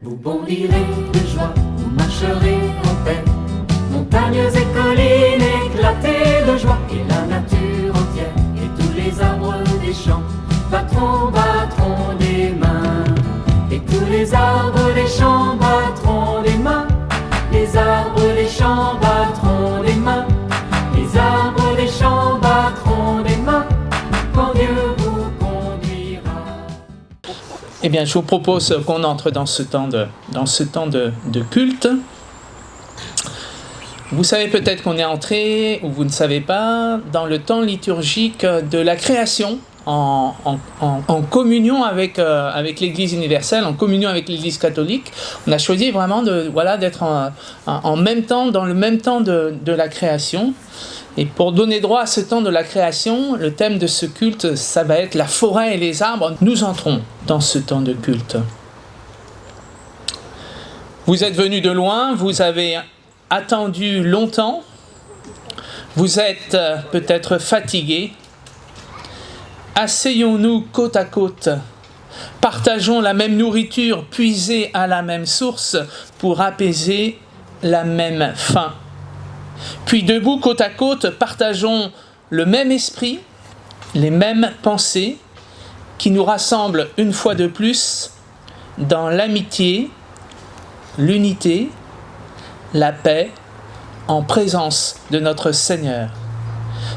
Vous bondirez de joie, vous marcherez en paix, montagnes et collines éclatées de joie, et la nature entière et tous les arbres des champs battront des mains, et tous les arbres des champs battront des mains, les arbres des champs battront des mains, les arbres des champs battront des mains, quand Dieu vous conduira. Eh bien, je vous propose qu'on entre dans ce temps de culte. Vous savez peut-être qu'on est entré, ou vous ne savez pas, dans le temps liturgique de la création, en communion avec l'Église universelle, en communion avec l'Église catholique. On a choisi vraiment d'être en même temps, dans le même temps de la création. Et pour donner droit à ce temps de la création, le thème de ce culte, ça va être la forêt et les arbres. Nous entrons dans ce temps de culte. Vous êtes venus de loin, vous avez attendu longtemps, vous êtes peut-être fatigués. Asseyons-nous côte à côte, partageons la même nourriture puisée à la même source pour apaiser la même faim. Puis debout côte à côte, partageons le même esprit, les mêmes pensées qui nous rassemblent une fois de plus dans l'amitié, l'unité, la paix en présence de notre Seigneur.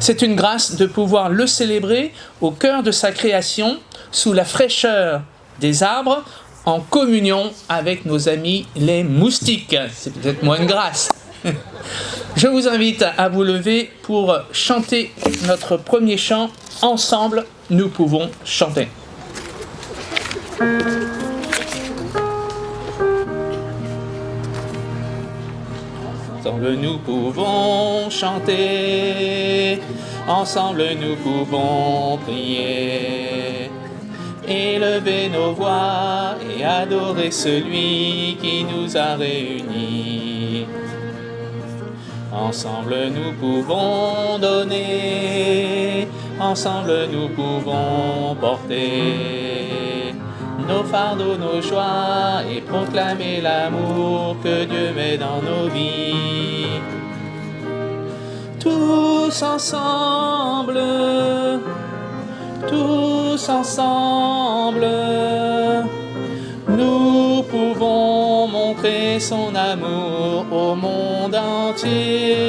C'est une grâce de pouvoir le célébrer au cœur de sa création, sous la fraîcheur des arbres, en communion avec nos amis les moustiques. C'est peut-être moins une grâce. Je vous invite à vous lever pour chanter notre premier chant. Ensemble, nous pouvons chanter. Ensemble, nous pouvons chanter. Ensemble, nous pouvons prier. Élever nos voix et adorer celui qui nous a réunis. Ensemble nous pouvons donner, ensemble nous pouvons porter nos fardeaux, nos joies et proclamer l'amour que Dieu met dans nos vies. Tous ensemble, nous pouvons montrer son amour au monde entier.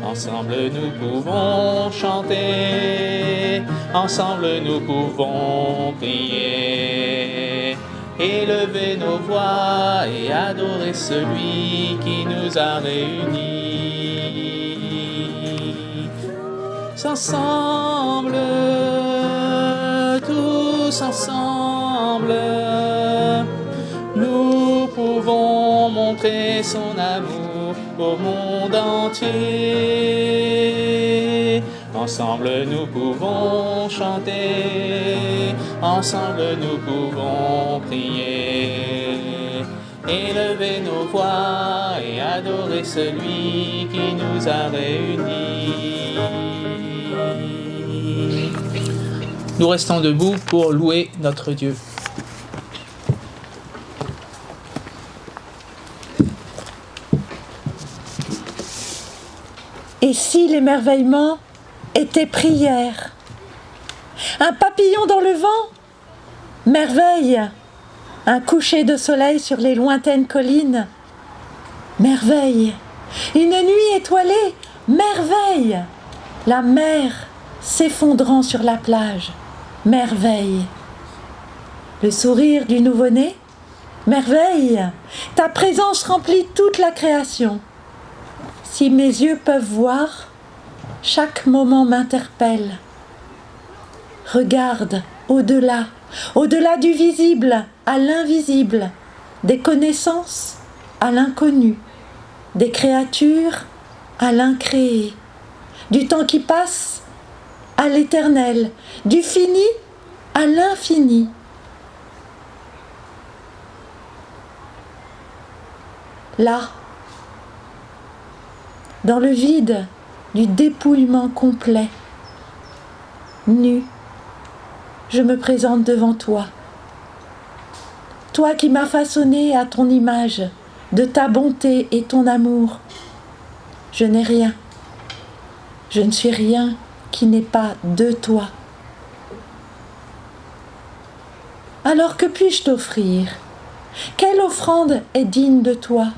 Ensemble nous pouvons chanter, ensemble nous pouvons prier, élever nos voix et adorer celui qui nous a réunis. Ensemble, tous ensemble, nous pouvons montrer son amour au monde entier. Ensemble nous pouvons chanter, ensemble nous pouvons prier, élever nos voix et adorer celui qui nous a réunis. Nous restons debout pour louer notre Dieu. Et si l'émerveillement était prière? Un papillon dans le vent? Merveille! Un coucher de soleil sur les lointaines collines? Merveille! Une nuit étoilée? Merveille! La mer s'effondrant sur la plage? Merveille! Le sourire du nouveau-né? Merveille! Ta présence remplit toute la création. Si mes yeux peuvent voir, chaque moment m'interpelle. Regarde au-delà du visible à l'invisible, des connaissances à l'inconnu, des créatures à l'incréé, du temps qui passe à l'éternel, du fini à l'infini. Là, dans le vide du dépouillement complet, nu, je me présente devant toi. toi qui m'as façonné à ton image, de ta bonté et ton amour. Je n'ai rien. Je ne suis rien qui n'est pas de toi. Alors que puis-je t'offrir? Quelle offrande est digne de toi?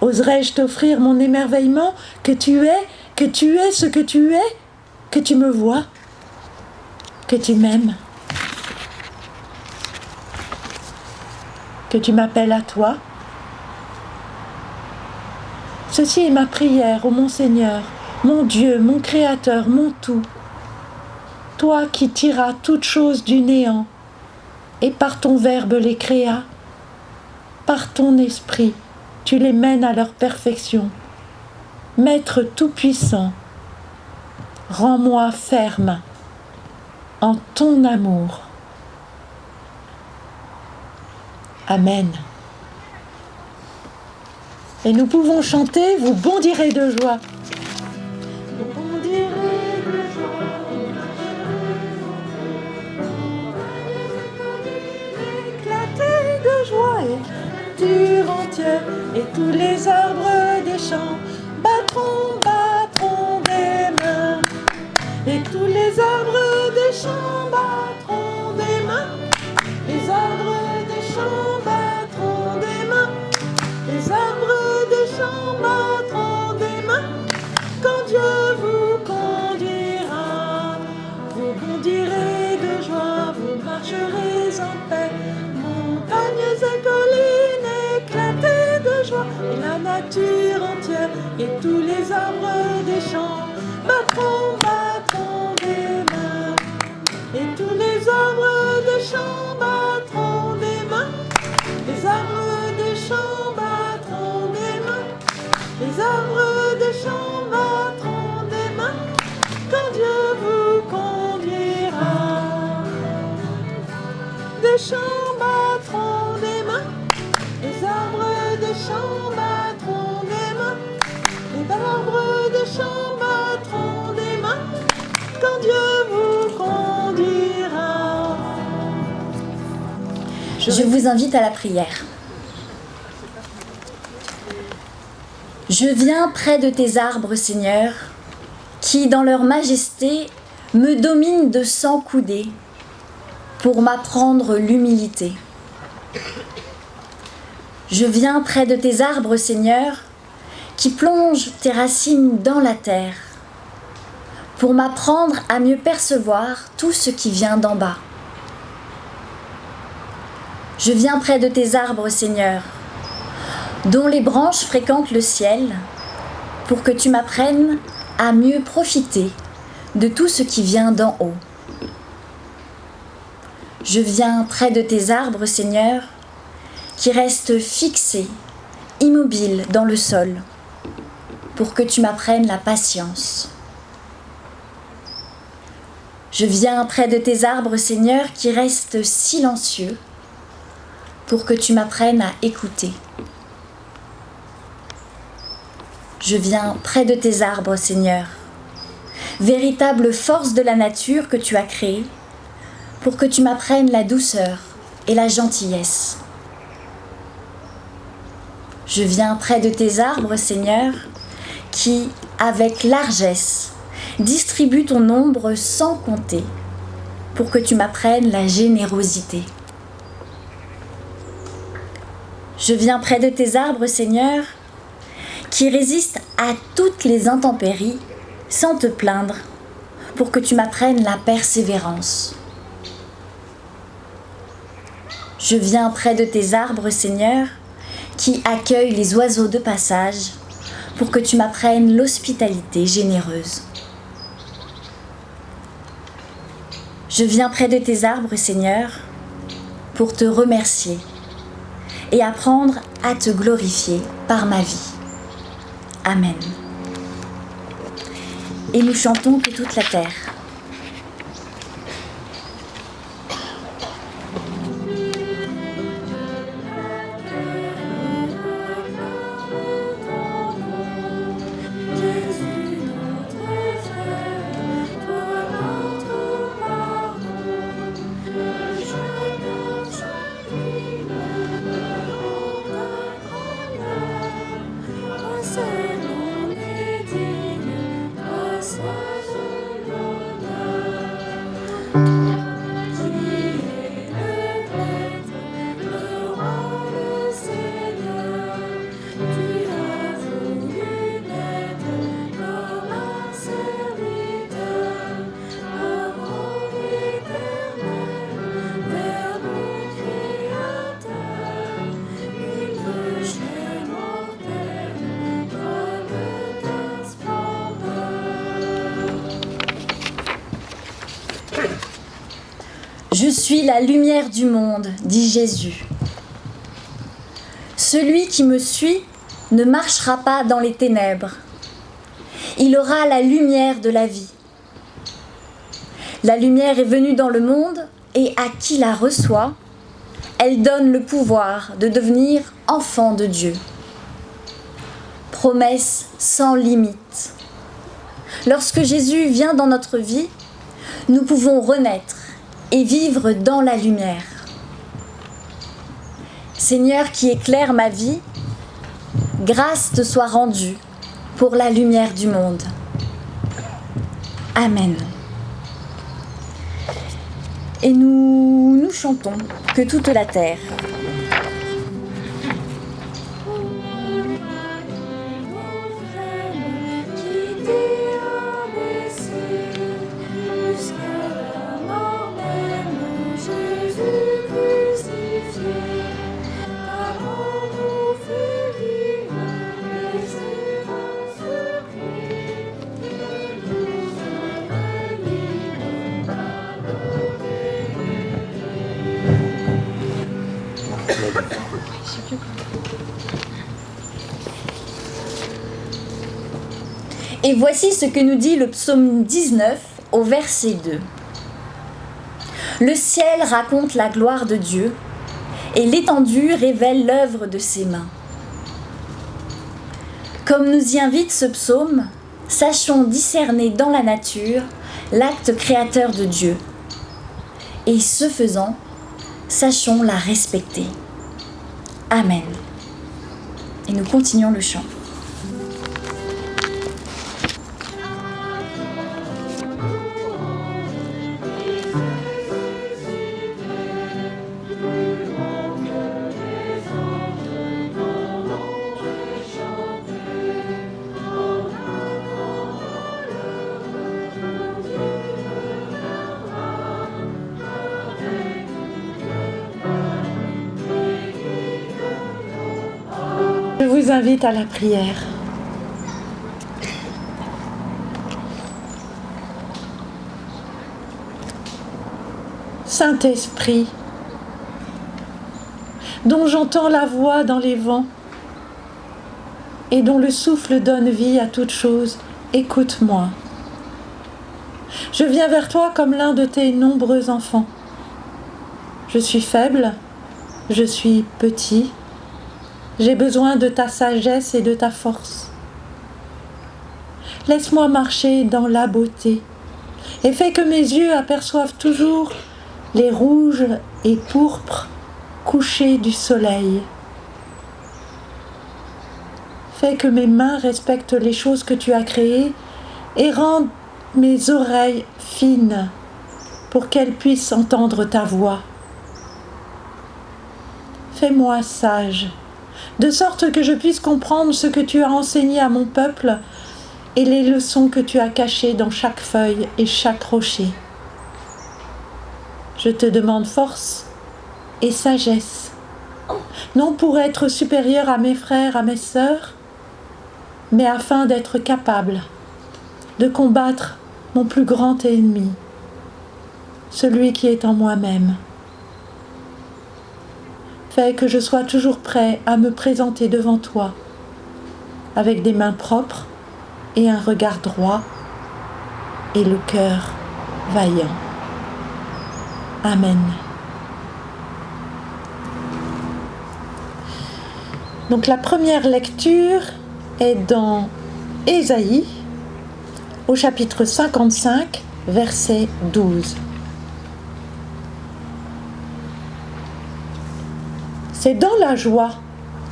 Oserais-je t'offrir mon émerveillement que tu es ce que tu es, que tu me vois, que tu m'aimes, que tu m'appelles à toi? Ceci est ma prière, ô mon Seigneur, mon Dieu, mon Créateur, mon tout. Toi qui tiras toutes choses du néant, et par ton Verbe les créas, par ton Esprit, tu les mènes à leur perfection. Maître tout-puissant, rends-moi ferme en ton amour. Amen. Et nous pouvons chanter, vous bondirez de joie. Vous bondirez de joie. Éclater de joie et nature entière, et tous les arbres des champs battront des mains. Et tous les arbres des champs battront des mains. Les arbres des champs battront des mains. Les arbres des champs battront des mains. Quand Dieu vous conduira, vous bondirez de joie, vous marcherez en paix. Montagnes et collines éclatées de joie, et la nature entière, et tous les arbres des champs battront des mains. Et tous les arbres des champs battront des mains. Les arbres des champs battront des mains. Les arbres des champs battront des mains. Quand Dieu vous conduira. Des champs battront des mains. Les arbres des champs battront des mains. Les arbres des champs battront des mains. Quand Dieu vous conduira. Je vous invite à la prière. Je viens près de tes arbres, Seigneur, qui, dans leur majesté, me dominent de 100 coudées pour m'apprendre l'humilité. Je viens près de tes arbres, Seigneur, qui plongent tes racines dans la terre pour m'apprendre à mieux percevoir tout ce qui vient d'en bas. Je viens près de tes arbres, Seigneur, dont les branches fréquentent le ciel, pour que tu m'apprennes à mieux profiter de tout ce qui vient d'en haut. Je viens près de tes arbres, Seigneur, qui restent fixés, immobiles dans le sol, pour que tu m'apprennes la patience. Je viens près de tes arbres, Seigneur, qui restent silencieux, pour que tu m'apprennes à écouter. Je viens près de tes arbres, Seigneur, véritable force de la nature que tu as créée, pour que tu m'apprennes la douceur et la gentillesse. Je viens près de tes arbres, Seigneur, qui, avec largesse, distribuent ton ombre sans compter, pour que tu m'apprennes la générosité. Je viens près de tes arbres, Seigneur, qui résistent à toutes les intempéries sans te plaindre, pour que tu m'apprennes la persévérance. Je viens près de tes arbres, Seigneur, qui accueillent les oiseaux de passage, pour que tu m'apprennes l'hospitalité généreuse. Je viens près de tes arbres, Seigneur, pour te remercier et apprendre à te glorifier par ma vie. Amen. Et nous chantons que toute la terre. Je suis la lumière du monde, dit Jésus. Celui qui me suit ne marchera pas dans les ténèbres. Il aura la lumière de la vie. La lumière est venue dans le monde et à qui la reçoit, elle donne le pouvoir de devenir enfant de Dieu. Promesse sans limite. Lorsque Jésus vient dans notre vie, nous pouvons renaître et vivre dans la lumière. Seigneur qui éclaire ma vie, grâce te soit rendue pour la lumière du monde. Amen. Et nous chantons que toute la terre. Et voici ce que nous dit le psaume 19 au verset 2. Le ciel raconte la gloire de Dieu et l'étendue révèle l'œuvre de ses mains. Comme nous y invite ce psaume, sachons discerner dans la nature l'acte créateur de Dieu. Et ce faisant, sachons la respecter. Amen. Et nous continuons le chant. Je vous invite à la prière. Saint-Esprit, dont j'entends la voix dans les vents et dont le souffle donne vie à toute chose, écoute-moi. Je viens vers toi comme l'un de tes nombreux enfants. Je suis faible, je suis petit. J'ai besoin de ta sagesse et de ta force. Laisse-moi marcher dans la beauté et fais que mes yeux aperçoivent toujours les rouges et pourpres couchers du soleil. Fais que mes mains respectent les choses que tu as créées et rends mes oreilles fines pour qu'elles puissent entendre ta voix. Fais-moi sage, de sorte que je puisse comprendre ce que tu as enseigné à mon peuple et les leçons que tu as cachées dans chaque feuille et chaque rocher. Je te demande force et sagesse, non pour être supérieur à mes frères, à mes sœurs, mais afin d'être capable de combattre mon plus grand ennemi, celui qui est en moi-même. Fais que je sois toujours prêt à me présenter devant toi, avec des mains propres et un regard droit et le cœur vaillant. Amen. Donc la première lecture est dans Ésaïe, au chapitre 55, verset 12. C'est dans la joie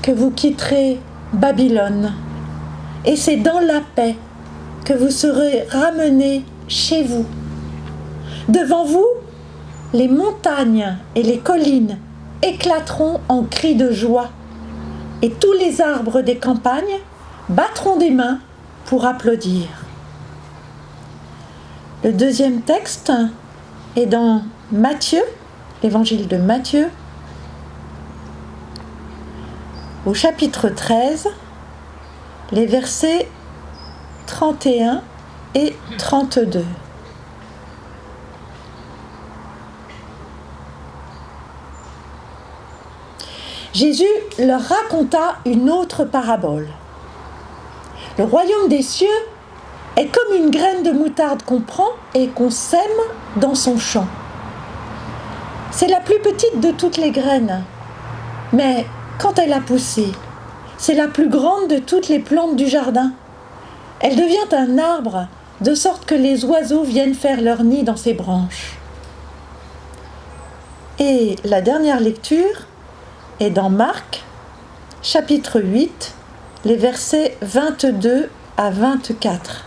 que vous quitterez Babylone, et c'est dans la paix que vous serez ramenés chez vous. Devant vous, les montagnes et les collines éclateront en cris de joie, et tous les arbres des campagnes battront des mains pour applaudir. Le deuxième texte est dans Matthieu, l'évangile de Matthieu, au chapitre 13, les versets 31 et 32. Jésus leur raconta une autre parabole. Le royaume des cieux est comme une graine de moutarde qu'on prend et qu'on sème dans son champ. C'est la plus petite de toutes les graines, mais quand elle a poussé, c'est la plus grande de toutes les plantes du jardin. Elle devient un arbre, de sorte que les oiseaux viennent faire leur nid dans ses branches. Et la dernière lecture est dans Marc, chapitre 8, les versets 22 à 24.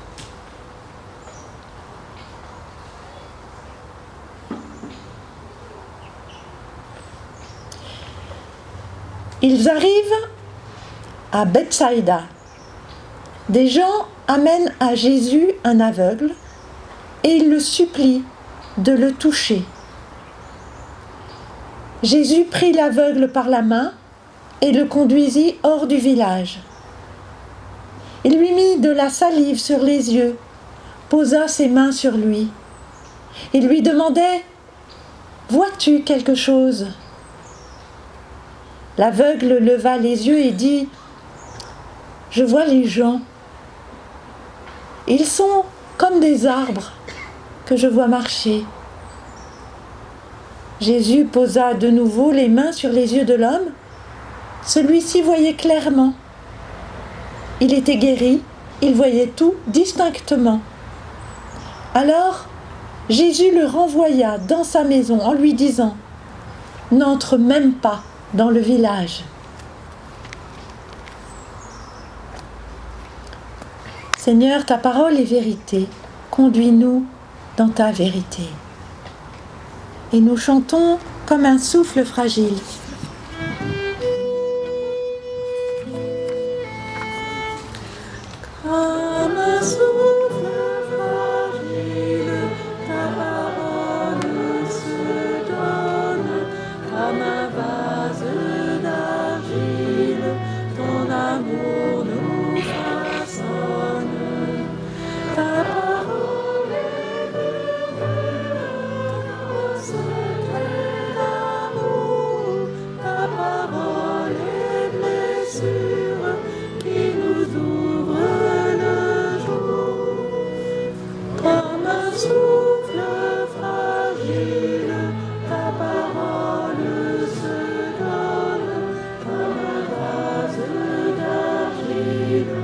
Ils arrivent à Bethsaïda. Des gens amènent à Jésus un aveugle et ils le supplient de le toucher. Jésus prit l'aveugle par la main et le conduisit hors du village. Il lui mit de la salive sur les yeux, posa ses mains sur lui. Il lui demandait « Vois-tu quelque chose ?» L'aveugle leva les yeux et dit « Je vois les gens. Ils sont comme des arbres que je vois marcher. » Jésus posa de nouveau les mains sur les yeux de l'homme. Celui-ci voyait clairement. Il était guéri, il voyait tout distinctement. Alors, Jésus le renvoya dans sa maison en lui disant « N'entre même pas dans le village. » Seigneur, ta parole est vérité. Conduis-nous dans ta vérité. Et nous chantons comme un souffle fragile. Comme un souffle fragile, ta parole se donne, comme un vase d'argile, ton amour nous façonne. Ta parole est le secret d'amour, ta parole est blessure qui nous ouvre le jour. Comme un souffle fragile, ta parole se donne, comme un vase d'argile,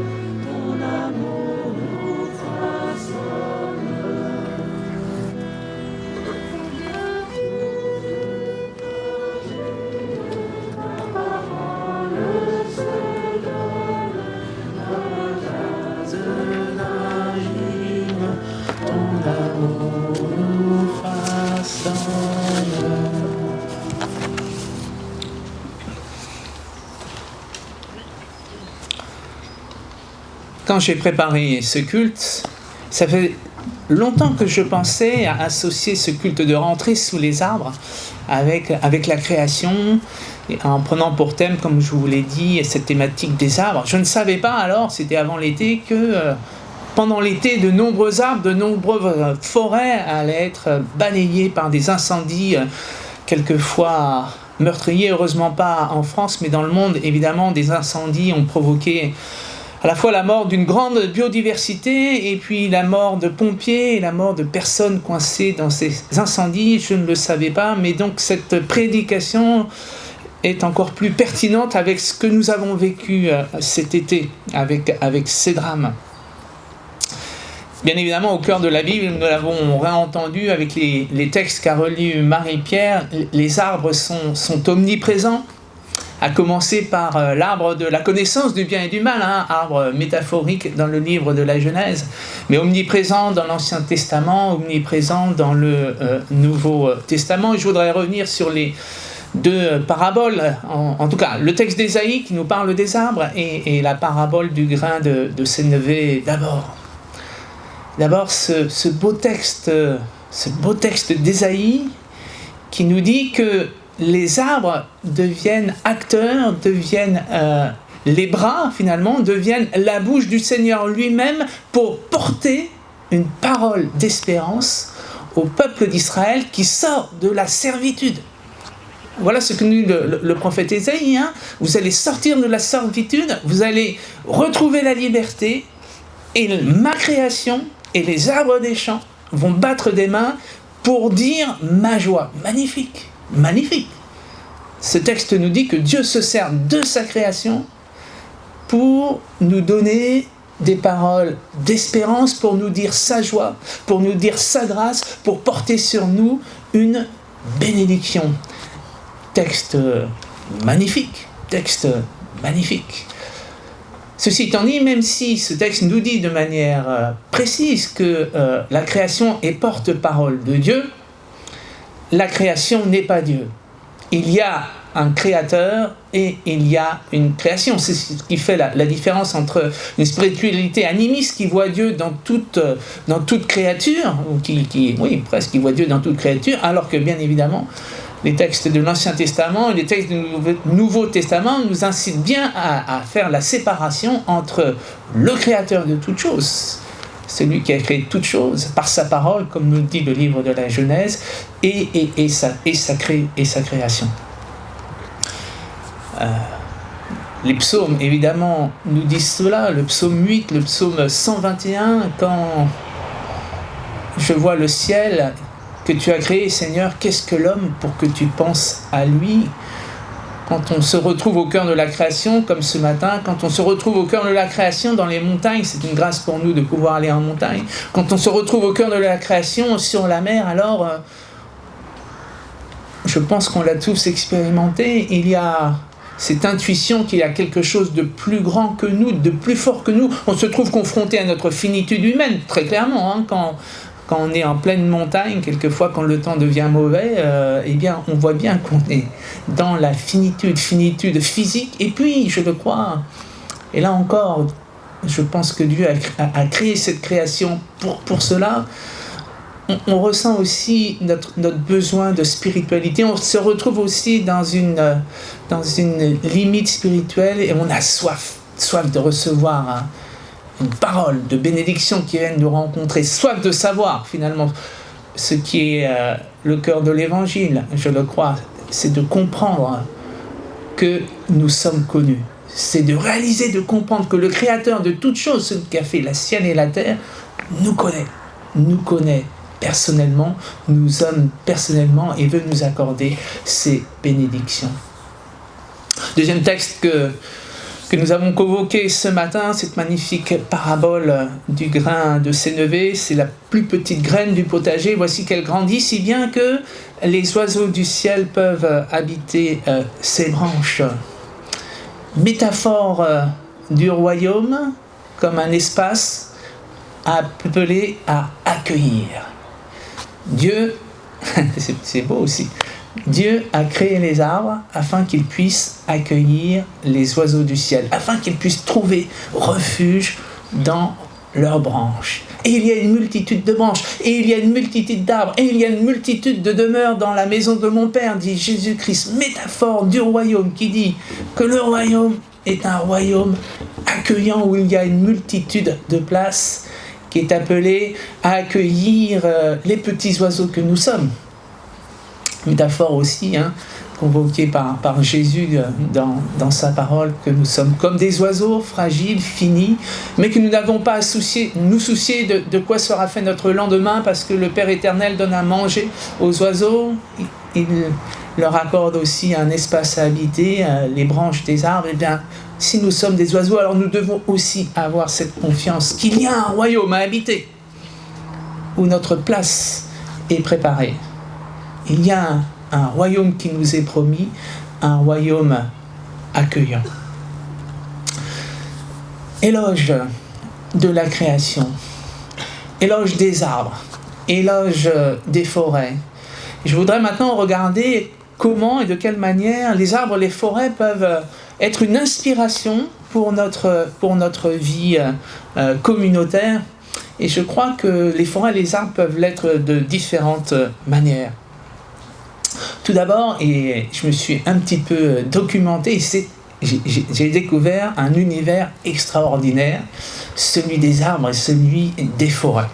ton amour nous façonne. Ta parole se donne, comme un vase d'argile, ton amour nous façonne. Quand j'ai préparé ce culte, ça fait longtemps que je pensais à associer ce culte de rentrée sous les arbres avec la création, et en prenant pour thème, comme je vous l'ai dit, cette thématique des arbres. Je ne savais pas alors, c'était avant l'été, que pendant l'été, de nombreux arbres, de nombreuses forêts allaient être balayées par des incendies, quelquefois meurtriers, heureusement pas en France, mais dans le monde, évidemment, des incendies ont provoqué à la fois la mort d'une grande biodiversité et puis la mort de pompiers et la mort de personnes coincées dans ces incendies. Je ne le savais pas, mais donc cette prédication est encore plus pertinente avec ce que nous avons vécu cet été, avec ces drames. Bien évidemment, au cœur de la Bible, nous l'avons réentendu avec les textes qu'a relus Marie-Pierre, les arbres sont omniprésents, à commencer par l'arbre de la connaissance du bien et du mal, arbre métaphorique dans le livre de la Genèse, mais omniprésent dans l'Ancien Testament, omniprésent dans le Nouveau Testament. Je voudrais revenir sur les deux paraboles, en tout cas le texte d'Ésaïe qui nous parle des arbres et la parabole du grain de sénévé d'abord. D'abord ce beau texte d'Ésaïe qui nous dit que les arbres deviennent acteurs, deviennent les bras finalement, deviennent la bouche du Seigneur lui-même pour porter une parole d'espérance au peuple d'Israël qui sort de la servitude. Voilà ce que nous dit le prophète Ésaïe, hein. Vous allez sortir de la servitude, vous allez retrouver la liberté, et ma création et les arbres des champs vont battre des mains pour dire ma joie. Magnifique, magnifique. Ce texte nous dit que Dieu se sert de sa création pour nous donner des paroles d'espérance, pour nous dire sa joie, pour nous dire sa grâce, pour porter sur nous une bénédiction. Texte magnifique, texte magnifique. Ceci étant dit, même si ce texte nous dit de manière précise que la création est porte-parole de Dieu, la création n'est pas Dieu. Il y a un créateur et il y a une création. C'est ce qui fait la différence entre une spiritualité animiste qui voit Dieu dans toute créature, ou qui voit Dieu dans toute créature, alors que bien évidemment, les textes de l'Ancien Testament et les textes du Nouveau Testament nous incitent bien à faire la séparation entre le Créateur de toutes choses, celui qui a créé toutes choses par sa parole, comme nous le dit le livre de la Genèse, et sa création. Les psaumes, évidemment, nous disent cela. Le psaume 8, le psaume 121, quand je vois le ciel que tu as créé, Seigneur, qu'est-ce que l'homme pour que tu penses à lui? Quand on se retrouve au cœur de la création, comme ce matin, quand on se retrouve au cœur de la création dans les montagnes, c'est une grâce pour nous de pouvoir aller en montagne. Quand on se retrouve au cœur de la création sur la mer, alors je pense qu'on l'a tous expérimenté. Il y a cette intuition qu'il y a quelque chose de plus grand que nous, de plus fort que nous. On se trouve confronté à notre finitude humaine, très clairement, hein, quand on est en pleine montagne, quelquefois quand le temps devient mauvais, eh bien on voit bien qu'on est dans la finitude physique. Et puis, je le crois, et là encore, je pense que Dieu a créé cette création pour cela. On ressent aussi notre besoin de spiritualité. On se retrouve aussi dans une limite spirituelle et on a soif de recevoir une parole de bénédiction qui vient nous rencontrer, soif de savoir finalement ce qui est le cœur de l'évangile, je le crois, c'est de comprendre que nous sommes connus, c'est de réaliser, de comprendre que le Créateur de toutes choses, celui qui a fait la ciel et la terre, nous connaît personnellement, nous aime personnellement et veut nous accorder ses bénédictions. Deuxième texte que nous avons convoqué ce matin, cette magnifique parabole du grain de sénévé, c'est la plus petite graine du potager. Voici qu'elle grandit si bien que les oiseaux du ciel peuvent habiter ses branches. Métaphore du royaume comme un espace appelé à accueillir. Dieu, c'est beau aussi, Dieu a créé les arbres afin qu'ils puissent accueillir les oiseaux du ciel, afin qu'ils puissent trouver refuge dans leurs branches. Et il y a une multitude de branches, et il y a une multitude d'arbres, et il y a une multitude de demeures dans la maison de mon Père, dit Jésus-Christ, métaphore du royaume qui dit que le royaume est un royaume accueillant où il y a une multitude de places qui est appelée à accueillir les petits oiseaux que nous sommes. Métaphore aussi, convoquée par Jésus dans sa parole, que nous sommes comme des oiseaux fragiles, finis, mais que nous n'avons pas à nous soucier de quoi sera fait notre lendemain, parce que le Père éternel donne à manger aux oiseaux, il leur accorde aussi un espace à habiter, les branches des arbres. Et bien, si nous sommes des oiseaux, alors nous devons aussi avoir cette confiance qu'il y a un royaume à habiter, où notre place est préparée. Il y a un royaume qui nous est promis, un royaume accueillant. Éloge de la création, éloge des arbres, éloge des forêts. Je voudrais maintenant regarder comment et de quelle manière les arbres et les forêts peuvent être une inspiration pour notre vie communautaire. Et je crois que les forêts et les arbres peuvent l'être de différentes manières. Tout d'abord, et je me suis un petit peu documenté, j'ai découvert un univers extraordinaire, celui des arbres et celui des forêts.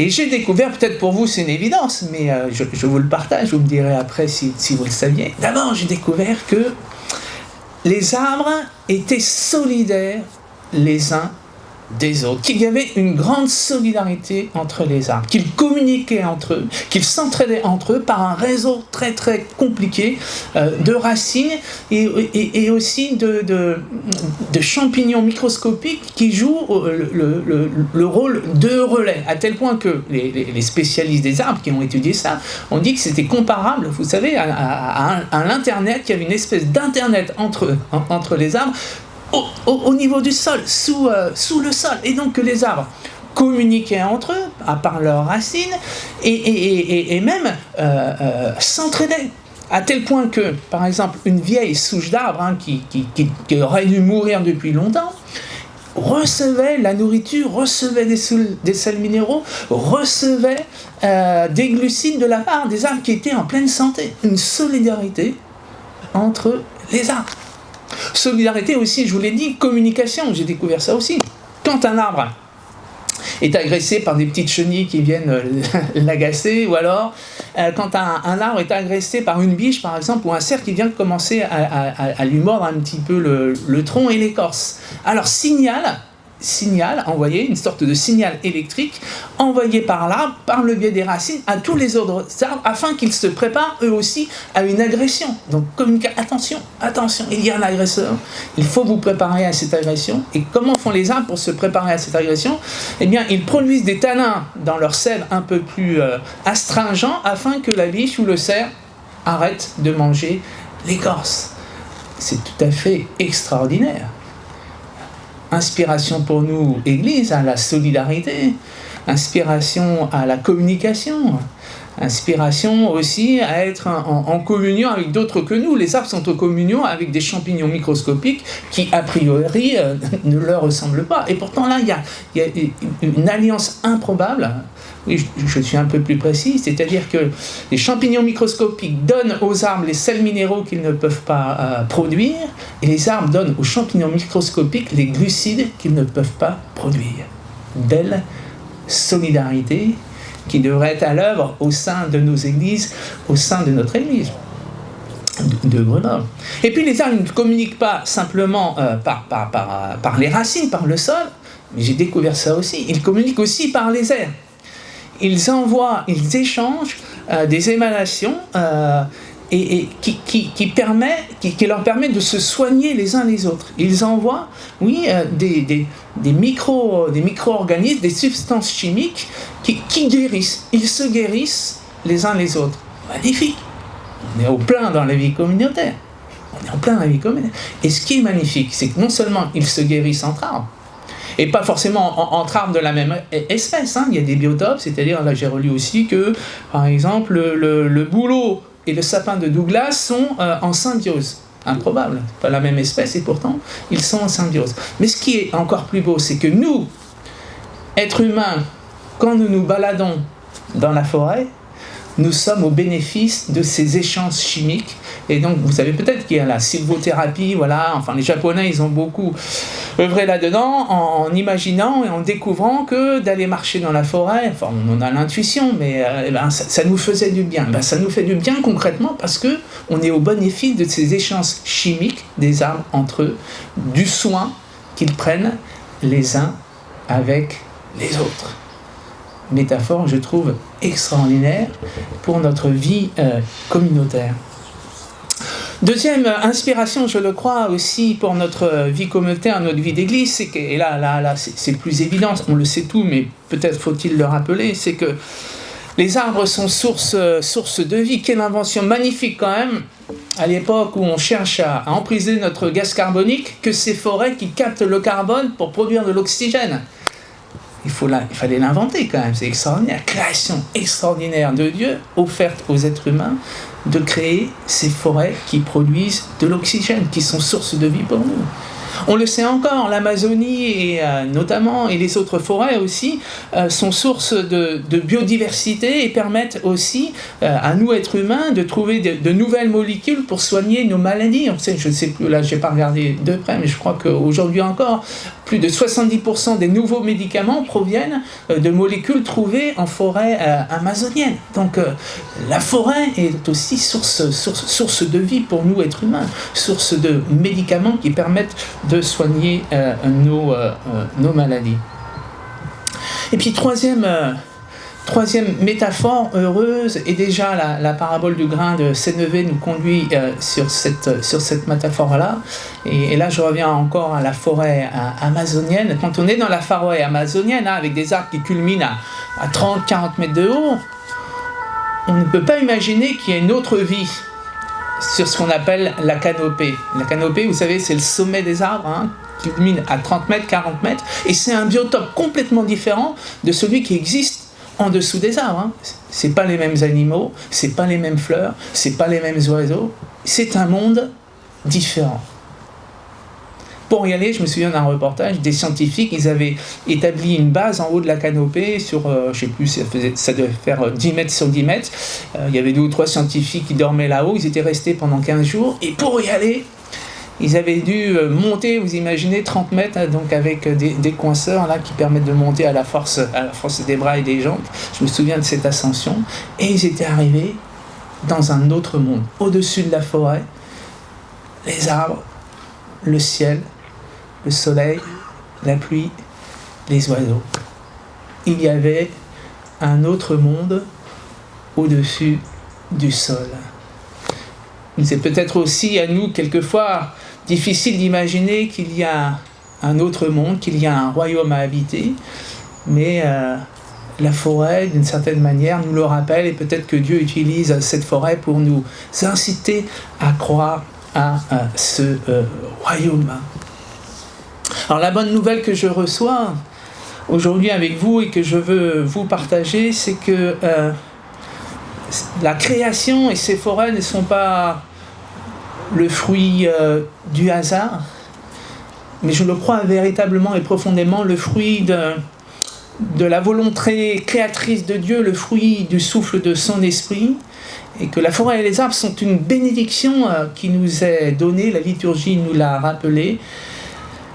Et j'ai découvert, peut-être pour vous c'est une évidence, mais je vous le partage, vous me direz après si vous le saviez. D'abord, j'ai découvert que les arbres étaient solidaires les uns des autres, qu'il y avait une grande solidarité entre les arbres, qu'ils communiquaient entre eux, qu'ils s'entraidaient entre eux par un réseau très très compliqué de racines et aussi de champignons microscopiques qui jouent le rôle de relais, à tel point que les spécialistes des arbres qui ont étudié ça ont dit que c'était comparable, vous savez, à l'Internet, qu'il y avait une espèce d'Internet entre les arbres, au niveau du sol, sous le sol, et donc que les arbres communiquaient entre eux, à part leurs racines, et même s'entraidaient, à tel point que, par exemple, une vieille souche d'arbre qui aurait dû mourir depuis longtemps, recevait la nourriture, recevait des sels minéraux, recevait des glucides de la part des arbres qui étaient en pleine santé. Une solidarité entre les arbres. Solidarité aussi, je vous l'ai dit, communication, j'ai découvert ça aussi. Quand un arbre est agressé par des petites chenilles qui viennent l'agacer, ou alors quand un arbre est agressé par une biche par exemple, ou un cerf qui vient commencer à lui mordre un petit peu le tronc et l'écorce. Alors signal envoyé, une sorte de signal électrique envoyé par l'arbre, par le biais des racines, à tous les autres arbres, afin qu'ils se préparent eux aussi à une agression. Donc attention, il y a un agresseur, il faut vous préparer à cette agression. Et comment font les arbres pour se préparer à cette agression? Eh bien, ils produisent des tanins dans leur sève un peu plus astringents, afin que la biche ou le cerf arrête de manger l'écorce. C'est tout à fait extraordinaire. Inspiration pour nous, Église, à la solidarité, inspiration à la communication, inspiration aussi à être en communion avec d'autres que nous. Les arbres sont en communion avec des champignons microscopiques qui, a priori, ne leur ressemblent pas. Et pourtant, là, il y a une alliance improbable. Oui, je suis un peu plus précis, c'est-à-dire que les champignons microscopiques donnent aux arbres les sels minéraux qu'ils ne peuvent pas produire, et les arbres donnent aux champignons microscopiques les glucides qu'ils ne peuvent pas produire. Belle solidarité qui devrait être à l'œuvre au sein de nos églises, au sein de notre église de Grenoble. Et puis les arbres ne communiquent pas simplement par les racines, par le sol, mais j'ai découvert ça aussi, ils communiquent aussi par les airs. Ils envoient, ils échangent des émanations qui leur permettent de se soigner les uns les autres. Ils envoient, des micro-organismes, des substances chimiques qui guérissent. Ils se guérissent les uns les autres. Magnifique. On est au plein dans la vie communautaire. Et ce qui est magnifique, c'est que non seulement ils se guérissent entre arbres, et pas forcément entre arbres de la même espèce. Il y a des biotopes, c'est-à-dire, là j'ai relu aussi que, par exemple, le bouleau et le sapin de Douglas sont en symbiose. Improbable, pas la même espèce, et pourtant, ils sont en symbiose. Mais ce qui est encore plus beau, c'est que nous, êtres humains, quand nous nous baladons dans la forêt, nous sommes au bénéfice de ces échanges chimiques. Et donc, vous savez peut-être qu'il y a la sylvothérapie, les Japonais, ils ont beaucoup œuvré là-dedans en imaginant et en découvrant que d'aller marcher dans la forêt, on en a l'intuition, mais ça nous faisait du bien. Ça nous fait du bien concrètement parce qu'on est au bénéfice de ces échanges chimiques des arbres entre eux, du soin qu'ils prennent les uns avec les autres. Métaphore, je trouve, extraordinaire pour notre vie communautaire. Deuxième inspiration, je le crois aussi pour notre vie communautaire, notre vie d'église, c'est que, et là c'est plus évident, on le sait tout, mais peut-être faut-il le rappeler, c'est que les arbres sont source de vie. Quelle invention magnifique quand même, à l'époque où on cherche à emprisonner notre gaz carbonique, que ces forêts qui captent le carbone pour produire de l'oxygène. Il fallait l'inventer quand même, c'est extraordinaire. Création extraordinaire de Dieu, offerte aux êtres humains, de créer ces forêts qui produisent de l'oxygène, qui sont source de vie pour nous. On le sait encore, l'Amazonie et notamment, et les autres forêts aussi, sont source de biodiversité et permettent aussi à nous, êtres humains, de trouver de nouvelles molécules pour soigner nos maladies. Je ne sais plus, là je n'ai pas regardé de près, mais je crois qu'aujourd'hui encore, plus de 70% des nouveaux médicaments proviennent de molécules trouvées en forêt amazonienne. Donc la forêt est aussi source de vie pour nous, êtres humains, source de médicaments qui permettent de soigner nos maladies. Et puis troisième métaphore heureuse, et déjà la parabole du grain de Sénévé nous conduit sur cette métaphore-là. Et là, je reviens encore à la forêt amazonienne. Quand on est dans la forêt amazonienne, avec des arbres qui culminent à 30-40 mètres de haut, on ne peut pas imaginer qu'il y ait une autre vie sur ce qu'on appelle la canopée. La canopée, vous savez, c'est le sommet des arbres, qui culmine à 30 mètres, 40 mètres, et c'est un biotope complètement différent de celui qui existe en dessous des arbres. C'est pas les mêmes animaux, c'est pas les mêmes fleurs, c'est pas les mêmes oiseaux, c'est un monde différent. Pour y aller, je me souviens d'un reportage, des scientifiques, ils avaient établi une base en haut de la canopée sur, je sais plus, ça devait faire 10 mètres sur 10 mètres. Il y avait 2 ou 3 scientifiques qui dormaient là-haut, ils étaient restés pendant 15 jours, et pour y aller, ils avaient dû monter, vous imaginez, 30 mètres, donc avec des coinceurs là, qui permettent de monter à la force des bras et des jambes. Je me souviens de cette ascension. Et ils étaient arrivés dans un autre monde, au-dessus de la forêt, les arbres, le ciel, le soleil, la pluie, les oiseaux. Il y avait un autre monde au-dessus du sol. C'est peut-être aussi à nous, quelquefois, difficile d'imaginer qu'il y a un autre monde, qu'il y a un royaume à habiter, mais la forêt, d'une certaine manière, nous le rappelle, et peut-être que Dieu utilise cette forêt pour nous inciter à croire à ce royaume. Alors la bonne nouvelle que je reçois aujourd'hui avec vous et que je veux vous partager, c'est que la création et ces forêts ne sont pas le fruit du hasard, mais je le crois véritablement et profondément le fruit de la volonté créatrice de Dieu, le fruit du souffle de son esprit, et que la forêt et les arbres sont une bénédiction qui nous est donnée, la liturgie nous l'a rappelé,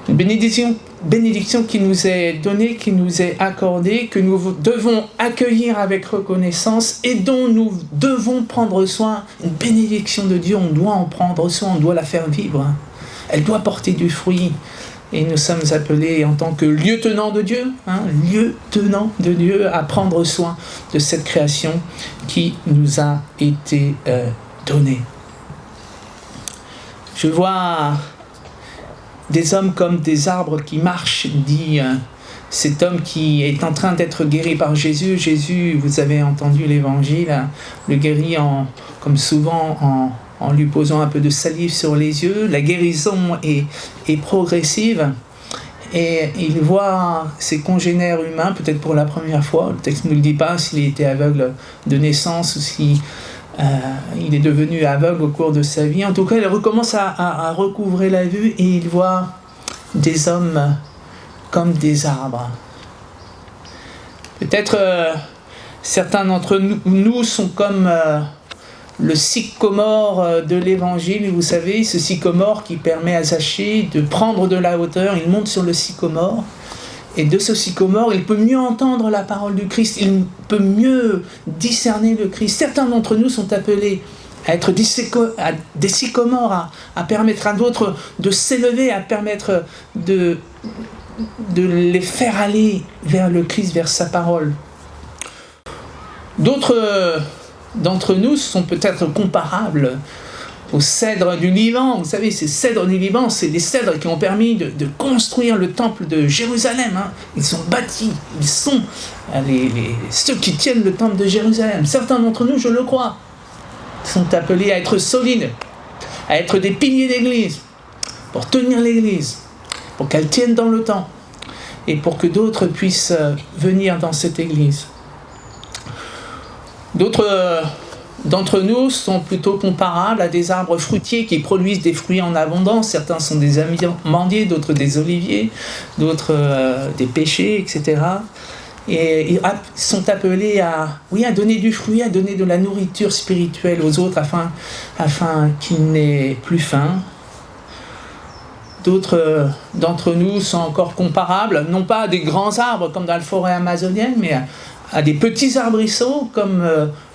une bénédiction qui nous est donnée, qui nous est accordée, que nous devons accueillir avec reconnaissance et dont nous devons prendre soin. Une bénédiction de Dieu, on doit en prendre soin, on doit la faire vivre. Elle doit porter du fruit. Et nous sommes appelés en tant que lieutenants de Dieu, lieutenants de Dieu, à prendre soin de cette création qui nous a été donnée. Je vois des hommes comme des arbres qui marchent, dit cet homme qui est en train d'être guéri par Jésus. Jésus, vous avez entendu l'évangile, le guérit comme souvent en lui posant un peu de salive sur les yeux. La guérison est progressive et il voit ses congénères humains, peut-être pour la première fois. Le texte ne nous le dit pas s'il était aveugle de naissance ou si il est devenu aveugle au cours de sa vie. En tout cas, il recommence à recouvrer la vue et il voit des hommes comme des arbres. Peut-être certains d'entre nous sont comme le sycomore de l'évangile. Vous savez, ce sycomore qui permet à Zachée de prendre de la hauteur. Il monte sur le sycomore. Et de ce sycomore, il peut mieux entendre la parole du Christ, il peut mieux discerner le Christ. Certains d'entre nous sont appelés à être des sycomores, à permettre à d'autres de s'élever, à permettre de les faire aller vers le Christ, vers sa parole. D'autres d'entre nous sont peut-être comparables aux cèdres du Liban. Vous savez, ces cèdres du Liban, c'est les cèdres qui ont permis de construire le temple de Jérusalem. Ils sont bâtis, ils sont ceux qui tiennent le temple de Jérusalem. Certains d'entre nous, je le crois, sont appelés à être solides, à être des piliers d'église, pour tenir l'église, pour qu'elle tienne dans le temps, et pour que d'autres puissent venir dans cette église. D'autres d'entre nous sont plutôt comparables à des arbres fruitiers qui produisent des fruits en abondance. Certains sont des amandiers, d'autres des oliviers, d'autres des pêchers, etc. Et ils sont appelés à donner du fruit, à donner de la nourriture spirituelle aux autres afin qu'ils n'aient plus faim. D'autres d'entre nous sont encore comparables, non pas à des grands arbres comme dans la forêt amazonienne, mais à des petits arbrisseaux comme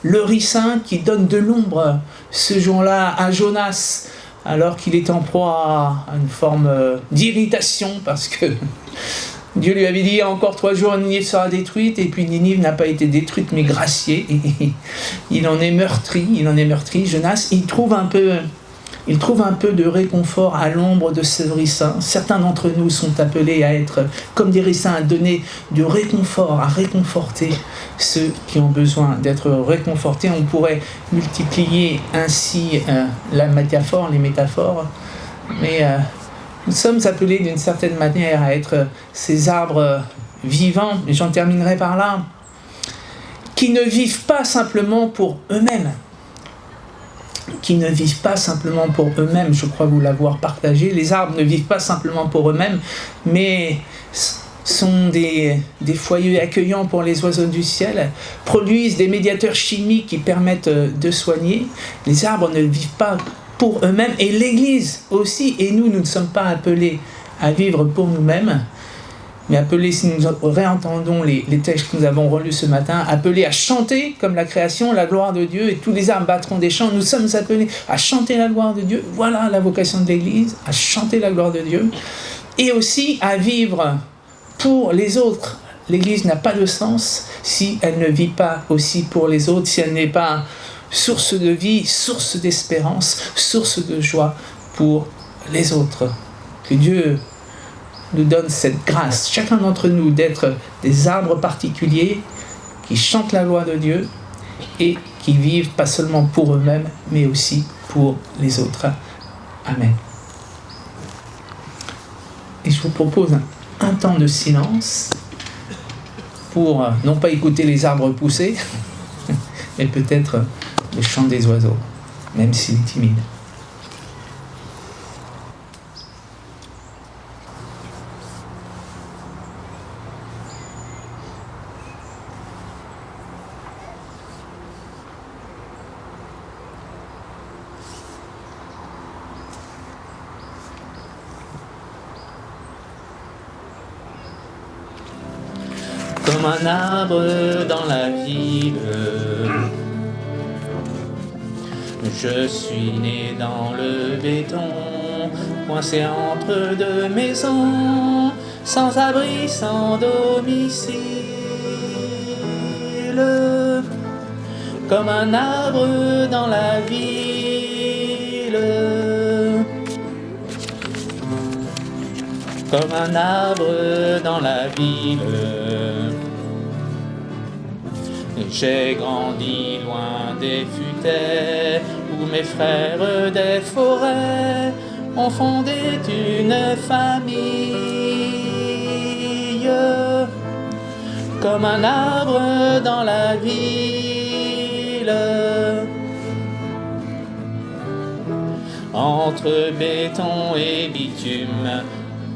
le ricin qui donne de l'ombre ce jour-là à Jonas, alors qu'il est en proie à une forme d'irritation parce que Dieu lui avait dit encore 3 jours Ninive sera détruite, et puis Ninive n'a pas été détruite mais graciée, et il en est meurtri, Jonas. Il trouve un peu de réconfort à l'ombre de ce ricin. Certains d'entre nous sont appelés à être comme des ricins, à donner du réconfort, à réconforter ceux qui ont besoin d'être réconfortés. On pourrait multiplier ainsi les métaphores, mais nous sommes appelés d'une certaine manière à être ces arbres vivants, et j'en terminerai par là, qui ne vivent pas simplement pour eux-mêmes. Je crois vous l'avoir partagé. Les arbres ne vivent pas simplement pour eux-mêmes, mais sont des foyers accueillants pour les oiseaux du ciel, produisent des médiateurs chimiques qui permettent de soigner. Les arbres ne vivent pas pour eux-mêmes, et l'Église aussi, et nous ne sommes pas appelés à vivre pour nous-mêmes, mais appelés, si nous réentendons les textes que nous avons relus ce matin, appelés à chanter comme la création, la gloire de Dieu, et tous les arbres battront des chants. Nous sommes appelés à chanter la gloire de Dieu. Voilà la vocation de l'Église, à chanter la gloire de Dieu, et aussi à vivre pour les autres. L'Église n'a pas de sens si elle ne vit pas aussi pour les autres, si elle n'est pas source de vie, source d'espérance, source de joie pour les autres. Que Dieu nous donne cette grâce, chacun d'entre nous, d'être des arbres particuliers qui chantent la gloire de Dieu et qui vivent pas seulement pour eux-mêmes, mais aussi pour les autres. Amen. Et je vous propose un temps de silence pour non pas écouter les arbres pousser, mais peut-être le chant des oiseaux, même s'il est timide. Comme un arbre dans la ville, je suis né dans le béton, coincé entre 2 maisons, sans abri, sans domicile. Comme un arbre dans la ville, comme un arbre dans la ville. J'ai grandi loin des futaies, où mes frères des forêts ont fondé une famille. Comme un arbre dans la ville, entre béton et bitume,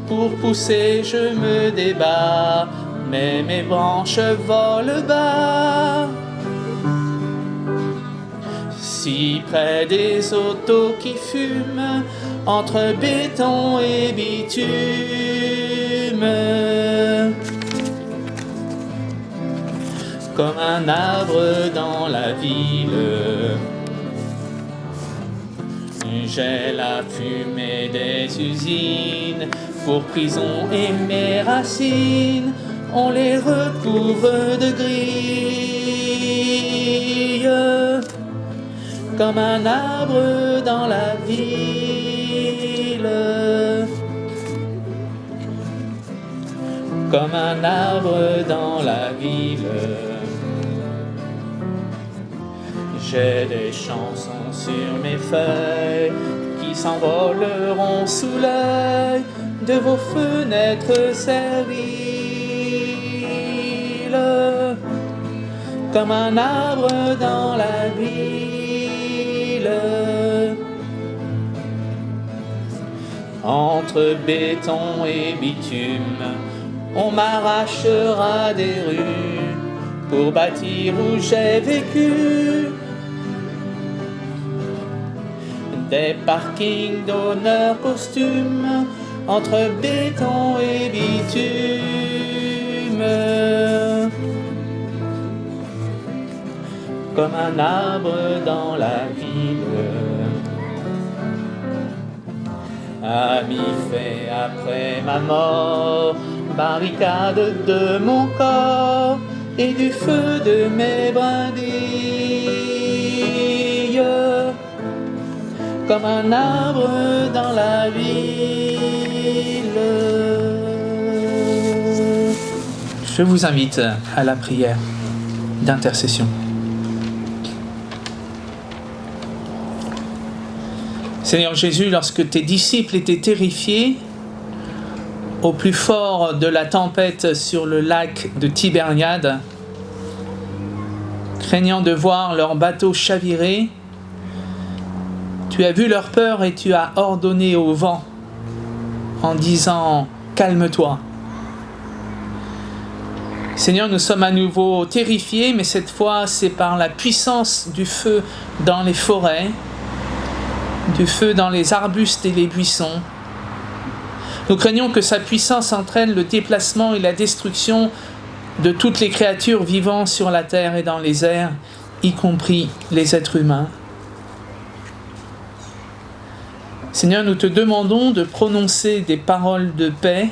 pour pousser je me débats, mais mes branches volent bas. Si près des autos qui fument, entre béton et bitume, comme un arbre dans la ville, j'ai la fumée des usines pour prison, et mes racines, on les recouvre de grilles. Comme un arbre dans la ville, comme un arbre dans la ville. J'ai des chansons sur mes feuilles qui s'envoleront sous l'œil de vos fenêtres serviles. Comme un arbre dans la ville, entre béton et bitume, on m'arrachera des rues pour bâtir où j'ai vécu. Des parkings d'honneur posthume entre béton et bitume. Comme un arbre dans la ville, ami fait après ma mort, barricade de mon corps et du feu de mes brindilles, comme un arbre dans la ville. Je vous invite à la prière d'intercession. Seigneur Jésus, lorsque tes disciples étaient terrifiés au plus fort de la tempête sur le lac de Tibériade, craignant de voir leur bateau chavirer, tu as vu leur peur et tu as ordonné au vent en disant « Calme-toi ». Seigneur, nous sommes à nouveau terrifiés, mais cette fois c'est par la puissance du feu dans les forêts, du feu dans les arbustes et les buissons. Nous craignons que sa puissance entraîne le déplacement et la destruction de toutes les créatures vivant sur la terre et dans les airs, y compris les êtres humains. Seigneur, nous te demandons de prononcer des paroles de paix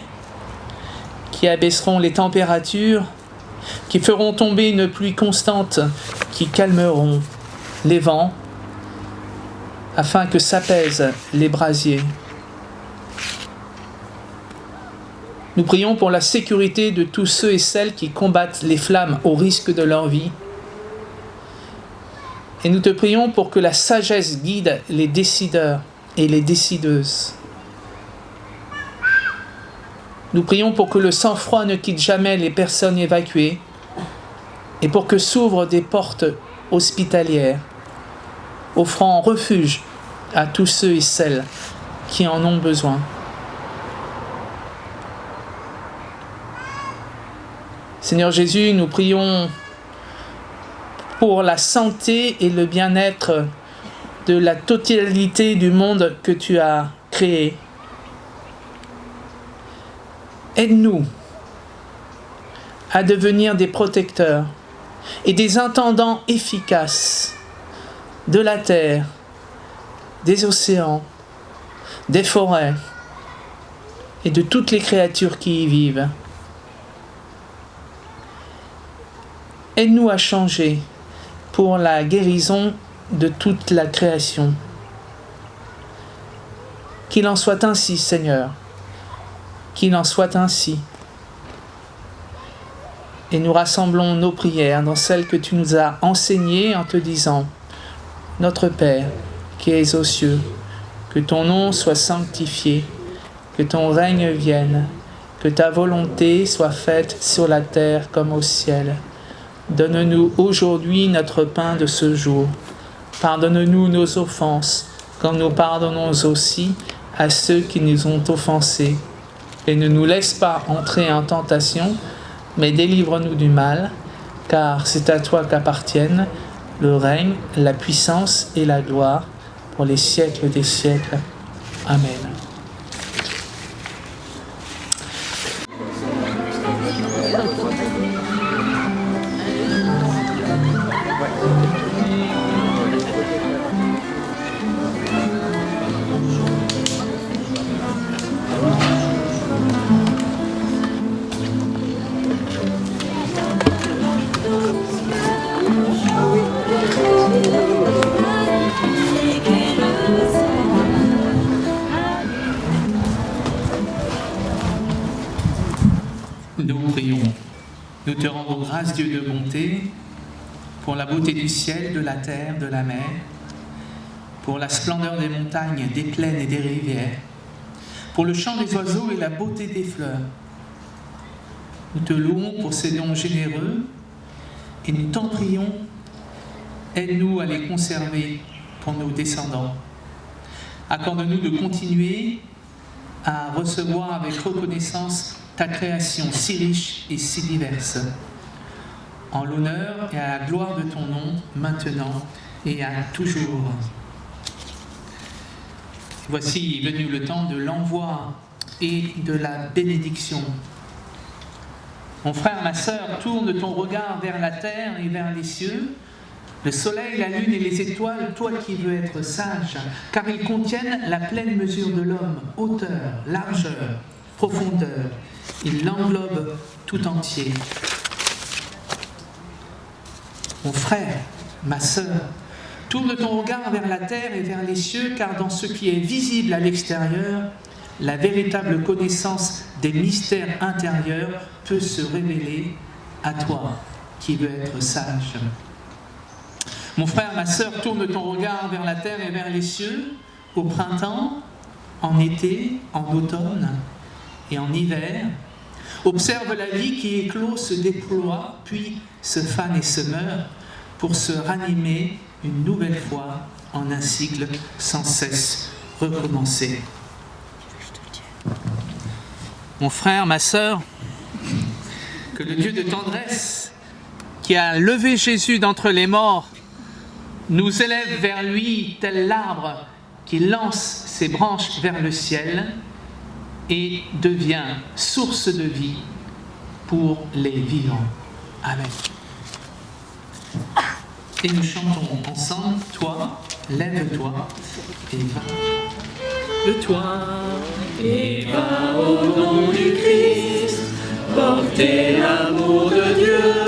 qui abaisseront les températures, qui feront tomber une pluie constante, qui calmeront les vents, afin que s'apaisent les brasiers. Nous prions pour la sécurité de tous ceux et celles qui combattent les flammes au risque de leur vie. Et nous te prions pour que la sagesse guide les décideurs et les décideuses. Nous prions pour que le sang-froid ne quitte jamais les personnes évacuées et pour que s'ouvrent des portes hospitalières, offrant refuge à tous ceux et celles qui en ont besoin. Seigneur Jésus, nous prions pour la santé et le bien-être de la totalité du monde que tu as créé. Aide-nous à devenir des protecteurs et des intendants efficaces de la terre, des océans, des forêts et de toutes les créatures qui y vivent. Aide-nous à changer pour la guérison de toute la création. Qu'il en soit ainsi, Seigneur. Qu'il en soit ainsi. Et nous rassemblons nos prières dans celles que tu nous as enseignées en te disant: Notre Père, qui es aux cieux, que ton nom soit sanctifié, que ton règne vienne, que ta volonté soit faite sur la terre comme au ciel. Donne-nous aujourd'hui notre pain de ce jour. Pardonne-nous nos offenses, comme nous pardonnons aussi à ceux qui nous ont offensés. Et ne nous laisse pas entrer en tentation, mais délivre-nous du mal, car c'est à toi qu'appartiennent le règne, la puissance et la gloire pour les siècles des siècles. Amen. Nous prions. Nous te rendons grâce, Dieu de bonté, pour la beauté du ciel, de la terre, de la mer, pour la splendeur des montagnes, des plaines et des rivières, pour le chant des oiseaux et la beauté des fleurs. Nous te louons pour ces dons généreux et nous t'en prions, aide-nous à les conserver pour nos descendants. Accorde-nous de continuer à recevoir avec reconnaissance ta création si riche et si diverse, en l'honneur et à la gloire de ton nom, maintenant et à toujours. Voici venu le temps de l'envoi et de la bénédiction. Mon frère, ma sœur, tourne ton regard vers la terre et vers les cieux, le soleil, la lune et les étoiles, toi qui veux être sage, car ils contiennent la pleine mesure de l'homme, hauteur, largeur, profondeur. Ils l'englobent tout entier. Mon frère, ma sœur, tourne ton regard vers la terre et vers les cieux, car dans ce qui est visible à l'extérieur, la véritable connaissance des mystères intérieurs peut se révéler à toi qui veux être sage. Mon frère, ma sœur, tourne ton regard vers la terre et vers les cieux, au printemps, en été, en automne et en hiver. Observe la vie qui éclot, se déploie, puis se fane et se meurt, pour se ranimer une nouvelle fois en un cycle sans cesse recommencé. Mon frère, ma sœur, que le Dieu de tendresse, qui a levé Jésus d'entre les morts, nous élève vers lui tel l'arbre qui lance ses branches vers le ciel et devient source de vie pour les vivants. Amen. Et nous chantons ensemble, toi, lève-toi et va. Lève-toi et va au nom du Christ, porter l'amour de Dieu.